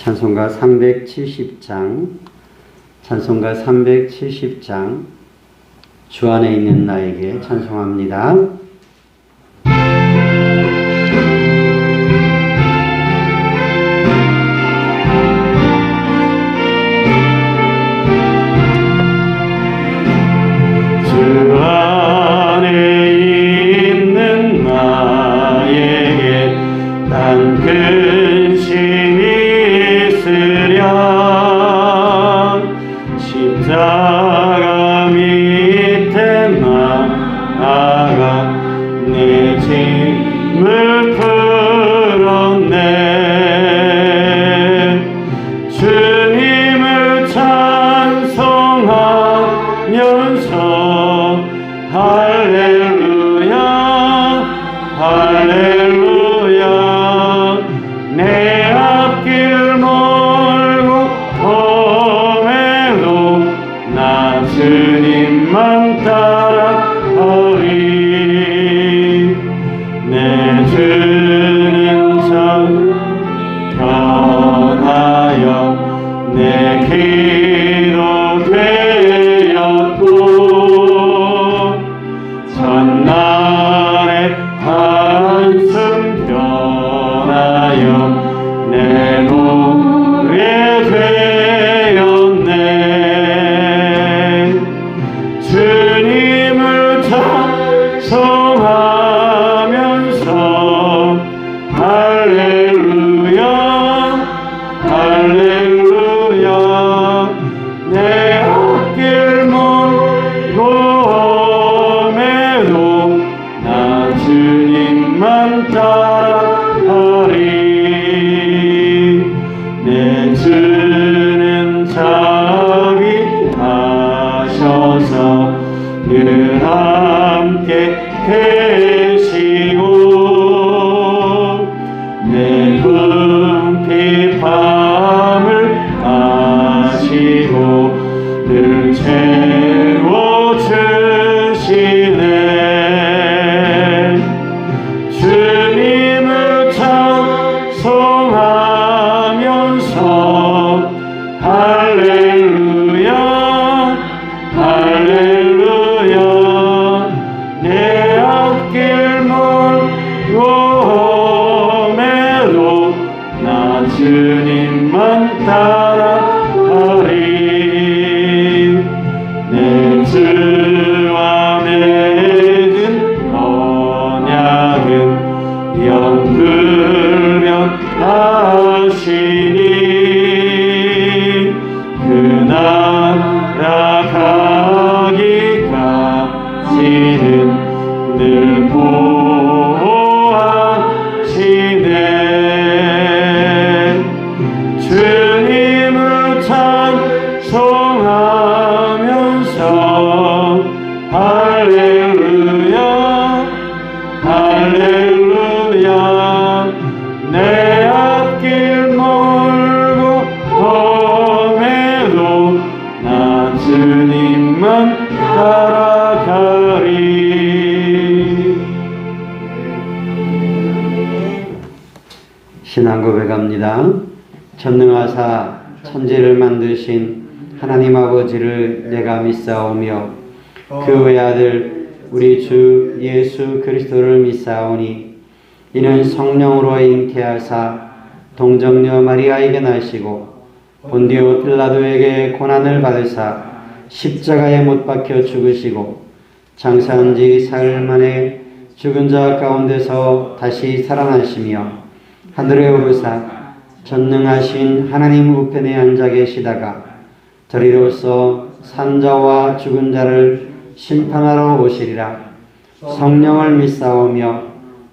찬송가 370장, 찬송가 370장, 주 안에 있는 나에게 찬송합니다. 주 안에 있는 나에게 난 근심이 있으랴. 십자가 밑에 나아가 내 짐을 풀었네. 주님을 찬송하면서 할렐루야 할렐루야. 내 앞길 멀고 험해도 나 주님만 따라가리. 내 주는 참 변하여 내 기도 되었고, 전날에 한숨 변하여 내 노래 되었네. 주님을 찬송하면서 할렐루야 할렐루야. 내 앞길 멀고 험해도 나 주님만 따라가리. 내 주는 자비하셔서 늘 함께 계시고, 내 궁핍 밤을 아시고 늘 채워주시네. 주님을 찬송하면서 할렐루야 할렐루야. 내 앞길 멀고 험해도 나 주님만 따라가리. 내 주와 맺은 언약은 영불변하시니, 그 나라 가기까지는 늘 보호하시네. 주님을 찬송하면서 할렐루야 할렐루야. 내 앞길 멀고 험해도 나 주님만 따라가리. 신앙 고백합니다. 전능하사 천지를 만드신 하나님 아버지를 내가 믿사오며 그 외아들 우리 주 예수 그리스도를 믿사오니, 이는 성령으로 잉태하사 동정녀 마리아에게 나시고 본디오 빌라도에게 고난을 받으사 십자가에 못 박혀 죽으시고 장사한 지 사흘 만에 죽은 자 가운데서 다시 살아나시며 하늘에 오르사 전능하신 하나님 우편에 앉아 계시다가 저리로서 산자와 죽은 자를 심판하러 오시리라. 성령을 믿사오며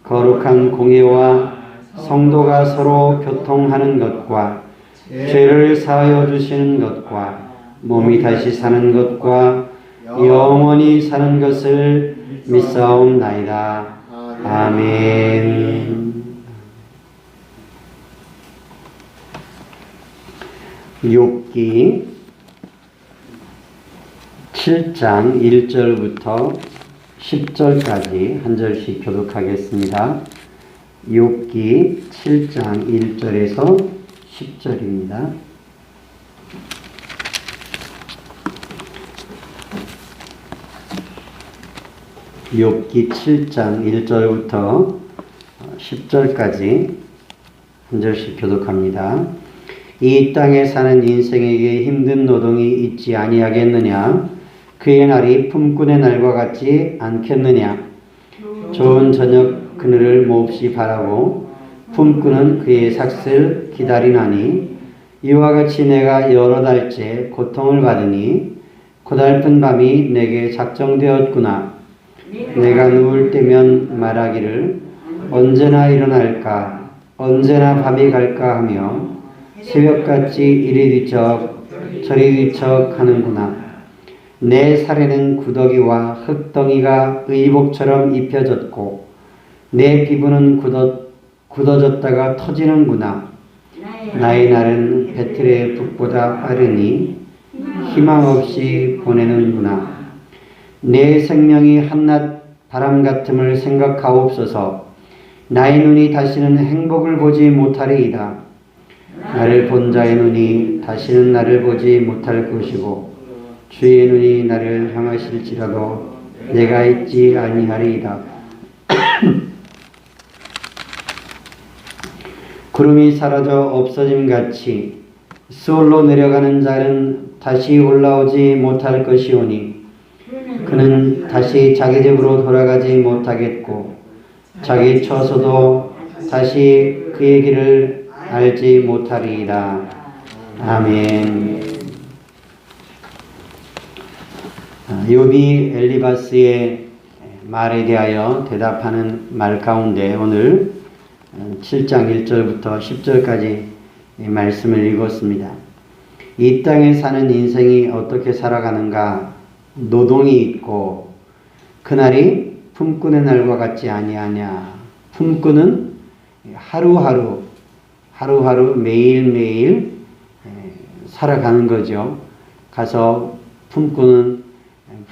거룩한 공예와 성도가 서로 교통하는 것과 죄를 사하여 주시는 것과 몸이 다시 사는 것과 영원히 사는 것을 믿사옵나이다. 아멘. 욥기 7장 1절부터 10절까지 한 절씩 교독하겠습니다. 욥기 7장 1절에서 10절입니다. 욥기 7장 1절부터 10절까지 한 절씩 교독합니다. 이 땅에 사는 인생에게 힘든 노동이 있지 아니하겠느냐? 그의 날이 품꾼의 날과 같지 않겠느냐? 좋은 저녁 그늘을 몹시 바라고 품꾼은 그의 삭슬 기다리나니 이와 같이 내가 여러 달째 고통을 받으니 고달픈 밤이 내게 작정되었구나. 내가 누울 때면 말하기를 언제나 일어날까 언제나 밤이 갈까 하며 새벽같이 이리 뒤척 저리 뒤척 하는구나. 내 살에는 구더기와 흙덩이가 의복처럼 입혀졌고 내 피부는 굳어졌다가 터지는구나. 나의 날은 배틀의 북보다 빠르니 희망 없이 보내는구나. 내 생명이 한낮 바람 같음을 생각하옵소서. 나의 눈이 다시는 행복을 보지 못하리이다. 나를 본 자의 눈이 다시는 나를 보지 못할 것이고 주의 눈이 나를 향하실지라도 내가 있지 아니하리이다. 구름이 사라져 없어짐같이 수월로 내려가는 자는 다시 올라오지 못할 것이오니 그는 다시 자기 집으로 돌아가지 못하겠고 자기 처소도 다시 그의 길을 알지 못하리이다. 아멘. 욥이 엘리바스의 말에 대하여 대답하는 말 가운데 오늘 7장 1절부터 10절까지 말씀을 읽었습니다. 이 땅에 사는 인생이 어떻게 살아가는가? 노동이 있고 그날이 품꾼의 날과 같지 아니하냐. 품꾼은 하루하루 매일매일 살아가는 거죠. 가서 품꾼은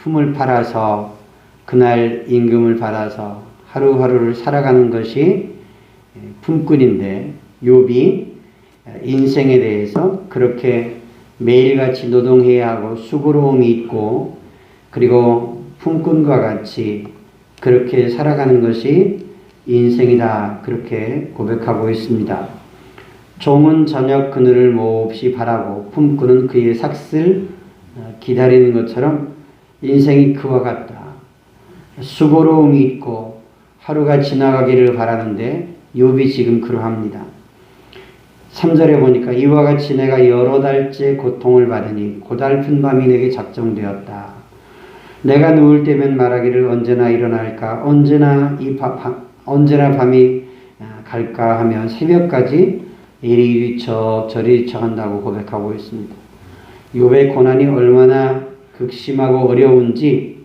품을 팔아서 그날 임금을 받아서 하루하루를 살아가는 것이 품꾼인데 욥이 인생에 대해서 그렇게 매일같이 노동해야 하고 수고로움이 있고 그리고 품꾼과 같이 그렇게 살아가는 것이 인생이다. 그렇게 고백하고 있습니다. 종은 저녁 그늘을 몹시 바라고 품꾼은 그의 삭슬 기다리는 것처럼 인생이 그와 같다. 수고로움이 있고 하루가 지나가기를 바라는데 욥이 지금 그러합니다. 3절에 보니까 이와 같이 내가 여러 달째 고통을 받으니 고달픈 밤이 내게 작정되었다. 내가 누울 때면 말하기를 언제나 일어날까 언제나 밤이 갈까 하며 새벽까지 이리 뒤척 저리 뒤척 한다고 고백하고 있습니다. 욥의 고난이 얼마나 극심하고 어려운지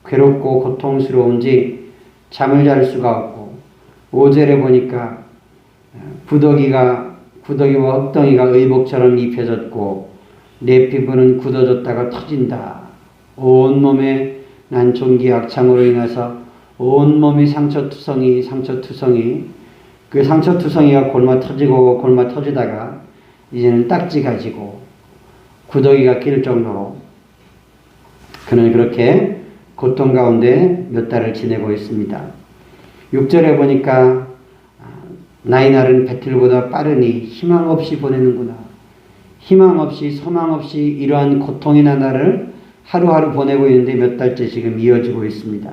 괴롭고 고통스러운지 잠을 잘 수가 없고 5절에 보니까 구더기와 흙덩이가 의복처럼 입혀졌고 내 피부는 굳어졌다가 터진다. 온몸에 난종기 악창으로 인해서 온몸이 상처투성이 그 상처투성이가 골마 터지다가 이제는 딱지 가지고 구더기가 낄 정도로 그는 그렇게 고통 가운데 몇 달을 지내고 있습니다. 6절에 보니까 나의 날은 배틀보다 빠르니 희망 없이 보내는구나. 희망 없이 소망 없이 이러한 고통이나 날을 하루하루 보내고 있는데 몇 달째 지금 이어지고 있습니다.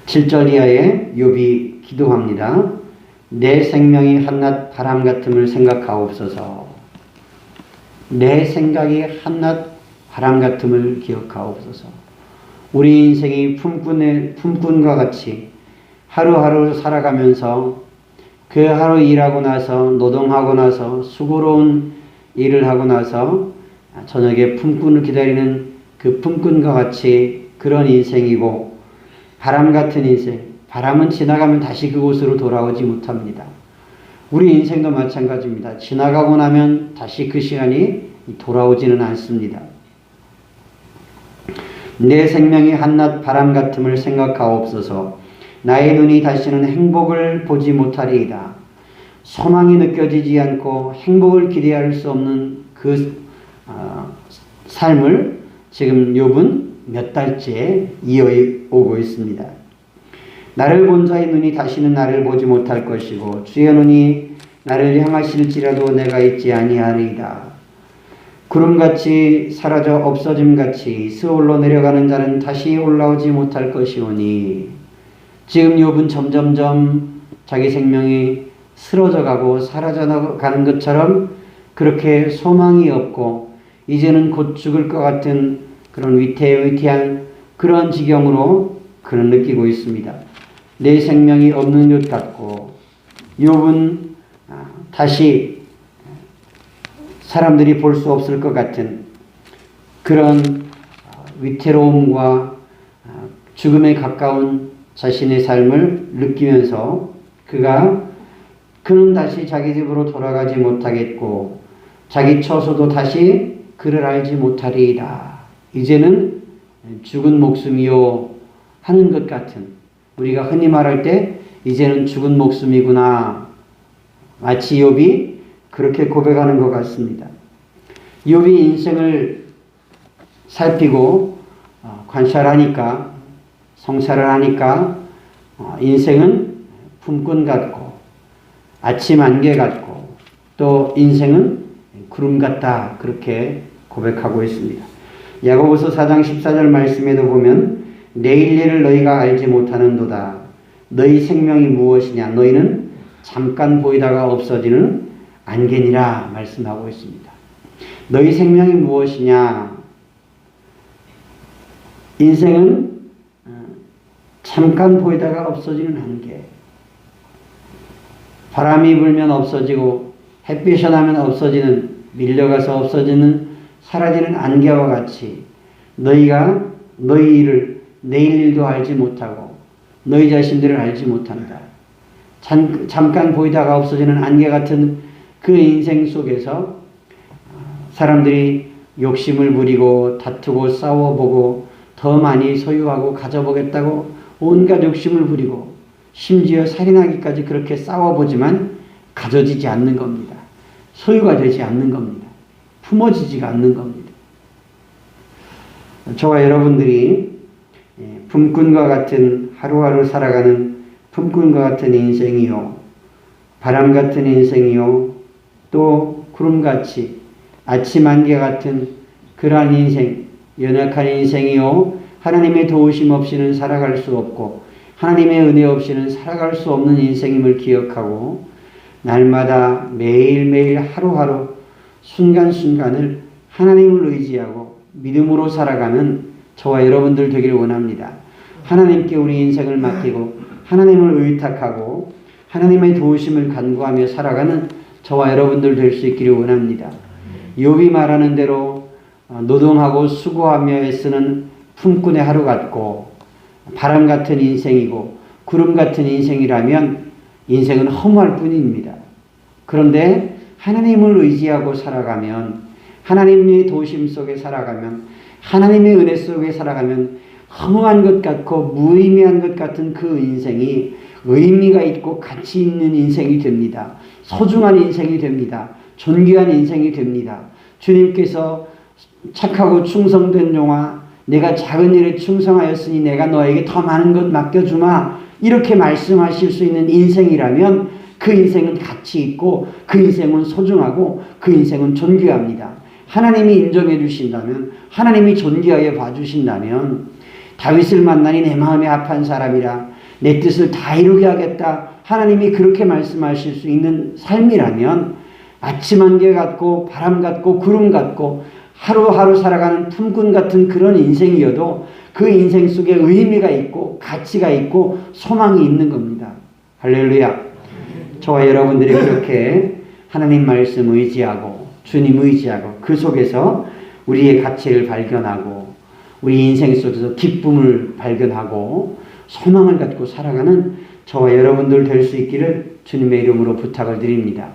7절 이하에 욥이 기도합니다. 내 생명이 한낮 바람 같음을 생각하옵소서. 내 생각이 한낮 바람 같음을 기억하옵소서. 우리 인생이 품꾼과 같이 하루하루 살아가면서 그 하루 일하고 나서 노동하고 나서 수고로운 일을 하고 나서 저녁에 품꾼을 기다리는 그 품꾼과 같이 그런 인생이고 바람 같은 인생. 바람은 지나가면 다시 그곳으로 돌아오지 못합니다. 우리 인생도 마찬가지입니다. 지나가고 나면 다시 그 시간이 돌아오지는 않습니다. 내 생명이 한낮 바람 같음을 생각하옵소서. 나의 눈이 다시는 행복을 보지 못하리이다. 소망이 느껴지지 않고 행복을 기대할 수 없는 그 삶을 지금 욥은 몇 달째 이어오고 있습니다. 나를 본 자의 눈이 다시는 나를 보지 못할 것이고 주의 눈이 나를 향하실지라도 내가 있지 아니하리이다. 구름같이 사라져 없어짐같이 스올로 내려가는 자는 다시 올라오지 못할 것이오니. 지금 욥은 점점점 자기 생명이 쓰러져가고 사라져가는 것처럼 그렇게 소망이 없고 이제는 곧 죽을 것 같은 그런 위태위태한 그런 지경으로 그는 느끼고 있습니다. 내 생명이 없는 것 같고 욥은 다시 사람들이 볼 수 없을 것 같은 그런 위태로움과 죽음에 가까운 자신의 삶을 느끼면서 그는 다시 자기 집으로 돌아가지 못하겠고 자기 처소도 다시 그를 알지 못하리이다. 이제는 죽은 목숨이요 하는 것 같은, 우리가 흔히 말할 때 이제는 죽은 목숨이구나, 마치 욥이 그렇게 고백하는 것 같습니다. 욥이 인생을 살피고 관찰하니까, 성찰을 하니까 인생은 품꾼 같고 아침 안개 같고 또 인생은 구름 같다, 그렇게 고백하고 있습니다. 야고보서 4장 14절 말씀에도 보면 내일 일을 너희가 알지 못하는도다. 너희 생명이 무엇이냐? 너희는 잠깐 보이다가 없어지는 안개니라 말씀하고 있습니다. 너희 생명이 무엇이냐? 인생은 잠깐 보이다가 없어지는 안개. 바람이 불면 없어지고 햇빛이 나면 없어지는, 밀려가서 없어지는, 사라지는 안개와 같이 너희가 너희 일을, 내일 일도 알지 못하고 너희 자신들을 알지 못한다. 잠깐 보이다가 없어지는 안개 같은 그 인생 속에서 사람들이 욕심을 부리고 다투고 싸워보고 더 많이 소유하고 가져보겠다고 온갖 욕심을 부리고 심지어 살인하기까지 그렇게 싸워보지만 가져지지 않는 겁니다. 소유가 되지 않는 겁니다. 품어지지가 않는 겁니다. 저와 여러분들이 품꾼과 같은 하루하루 살아가는 품꾼과 같은 인생이요, 바람 같은 인생이요, 또 구름같이 아침 안개 같은 그러한 인생, 연약한 인생이요, 하나님의 도우심 없이는 살아갈 수 없고 하나님의 은혜 없이는 살아갈 수 없는 인생임을 기억하고 날마다 매일매일 하루하루 순간순간을 하나님을 의지하고 믿음으로 살아가는 저와 여러분들 되기를 원합니다. 하나님께 우리 인생을 맡기고 하나님을 의탁하고 하나님의 도우심을 간구하며 살아가는 저와 여러분들 될 수 있기를 원합니다. 욥이 말하는 대로 노동하고 수고하며 애쓰는 품꾼의 하루 같고 바람 같은 인생이고 구름 같은 인생이라면 인생은 허무할 뿐입니다. 그런데 하나님을 의지하고 살아가면, 하나님의 도심 속에 살아가면, 하나님의 은혜 속에 살아가면 허무한 것 같고 무의미한 것 같은 그 인생이 의미가 있고 가치 있는 인생이 됩니다. 소중한 인생이 됩니다. 존귀한 인생이 됩니다. 주님께서 착하고 충성된 종아, 내가 작은 일에 충성하였으니 내가 너에게 더 많은 것 맡겨주마, 이렇게 말씀하실 수 있는 인생이라면 그 인생은 가치 있고 그 인생은 소중하고 그 인생은 존귀합니다. 하나님이 인정해 주신다면, 하나님이 존귀하게 봐주신다면, 다윗을 만나니 내 마음에 합한 사람이라 내 뜻을 다 이루게 하겠다, 하나님이 그렇게 말씀하실 수 있는 삶이라면 아침 안개 같고 바람 같고 구름 같고 하루하루 살아가는 품꾼 같은 그런 인생이어도 그 인생 속에 의미가 있고 가치가 있고 소망이 있는 겁니다. 할렐루야. 저와 여러분들이 그렇게 하나님 말씀 의지하고 주님 의지하고 그 속에서 우리의 가치를 발견하고 우리 인생 속에서 기쁨을 발견하고 소망을 갖고 살아가는 저와 여러분들 될 수 있기를 주님의 이름으로 부탁을 드립니다.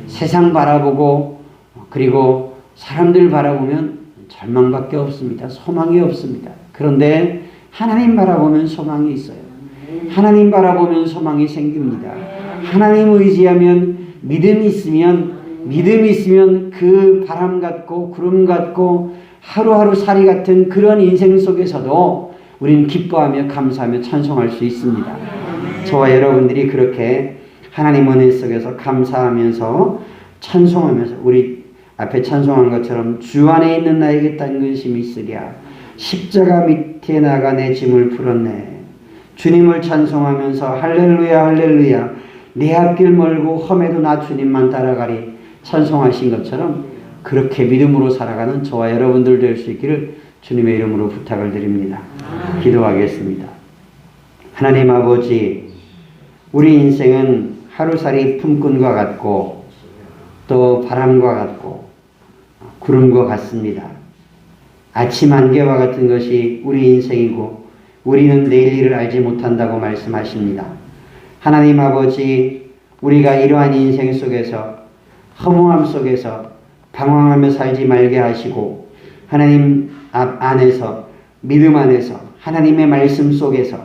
세상 바라보고 그리고 사람들 바라보면 절망밖에 없습니다. 소망이 없습니다. 그런데 하나님 바라보면 소망이 있어요. 하나님 바라보면 소망이 생깁니다. 하나님 의지하면 믿음이 있으면 그 바람 같고 구름 같고 하루하루 살이 같은 그런 인생 속에서도 우리는 기뻐하며 감사하며 찬송할 수 있습니다. 저와 여러분들이 그렇게 하나님 은혜 속에서 감사하면서 찬송하면서 우리 앞에 찬송한 것처럼 주 안에 있는 나에게 딴 근심이 있으랴 십자가 밑에 나가 내 짐을 풀었네. 주님을 찬송하면서 할렐루야 할렐루야 내 앞길 멀고 험해도 나 주님만 따라가리 찬송하신 것처럼 그렇게 믿음으로 살아가는 저와 여러분들 될 수 있기를 주님의 이름으로 부탁을 드립니다. 기도하겠습니다. 하나님 아버지, 우리 인생은 하루살이 품꾼과 같고 또 바람과 같고 구름과 같습니다. 아침 안개와 같은 것이 우리 인생이고 우리는 내일 일을 알지 못한다고 말씀하십니다. 하나님 아버지, 우리가 이러한 인생 속에서 허무함 속에서 방황하며 살지 말게 하시고 하나님 안에서 믿음 안에서 하나님의 말씀 속에서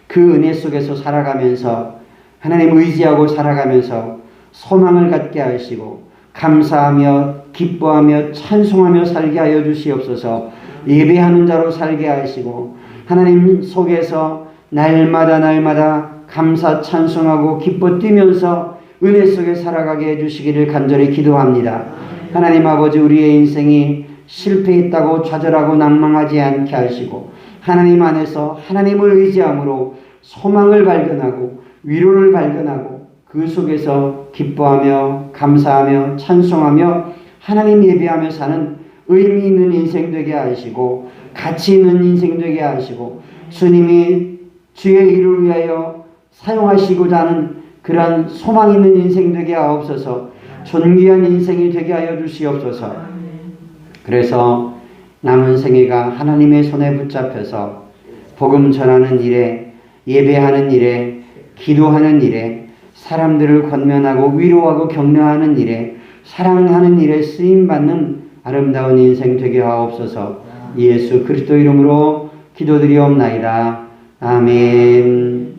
그 은혜 속에서 살아가면서 하나님 의지하고 살아가면서 소망을 갖게 하시고 감사하며 기뻐하며 찬송하며 살게 하여 주시옵소서. 예배하는 자로 살게 하시고 하나님 속에서 날마다 감사 찬송하고 기뻐 뛰면서 은혜 속에 살아가게 해주시기를 간절히 기도합니다. 하나님 아버지, 우리의 인생이 실패했다고 좌절하고 낭망하지 않게 하시고 하나님 안에서 하나님을 의지함으로 소망을 발견하고 위로를 발견하고 그 속에서 기뻐하며 감사하며 찬송하며 하나님 예배하며 사는 의미 있는 인생 되게 하시고 가치 있는 인생 되게 하시고 주님이 주의 일을 위하여 사용하시고자 하는 그러한 소망 있는 인생 되게 하옵소서. 존귀한 인생이 되게 하여 주시옵소서. 그래서 남은 생애가 하나님의 손에 붙잡혀서 복음 전하는 일에, 예배하는 일에, 기도하는 일에, 사람들을 권면하고 위로하고 격려하는 일에, 사랑하는 일에 쓰임받는 아름다운 인생 되게 하옵소서. 예수 그리스도 이름으로 기도드리옵나이다. 아멘.